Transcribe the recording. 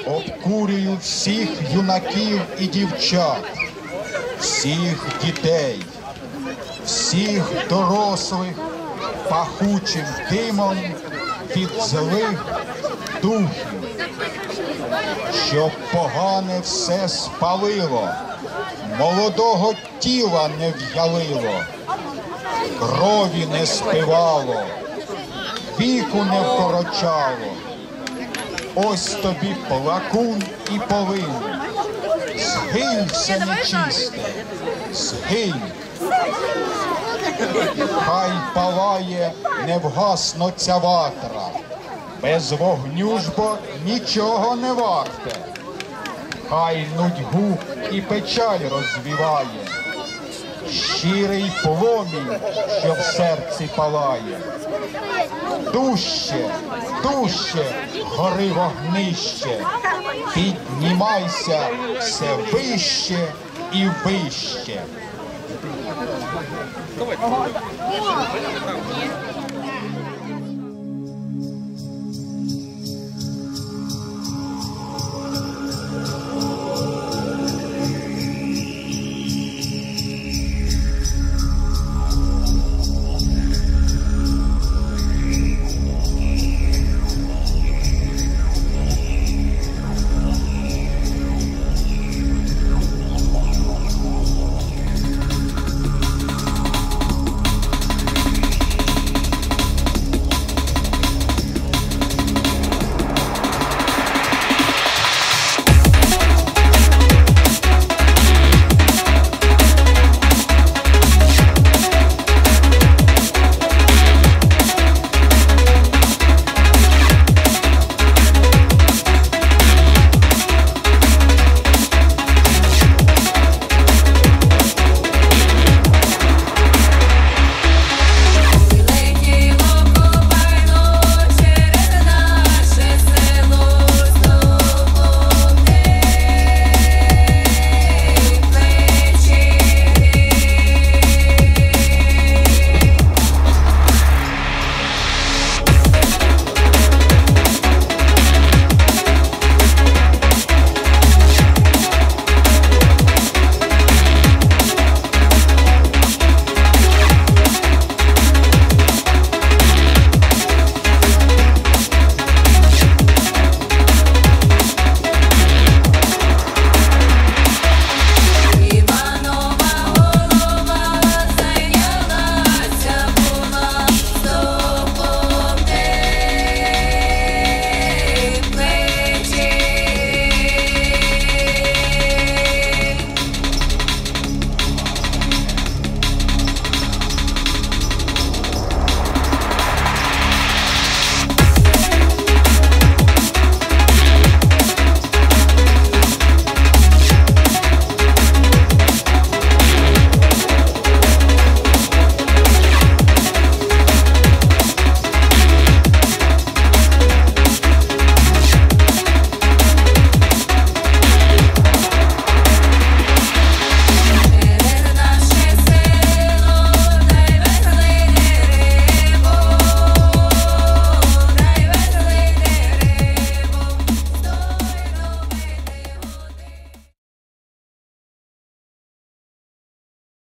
обкурюю всіх юнаків і дівчат, всіх дітей, всіх дорослих пахучим димом від злих духів, щоб погане все спалило, молодого тіла не в'ялило, крові не спивало, віку не вкорочало. Ось тобі плакун і полин. Згинь все нечисте, згинь. Хай палає невгасно ця ватра, без вогню ж бо нічого не варте. Хай нудьгу і печаль розвіває, щирий пломінь, що в серці палає. Дужче, дужче гори вогнище, піднімайся все вище і вище.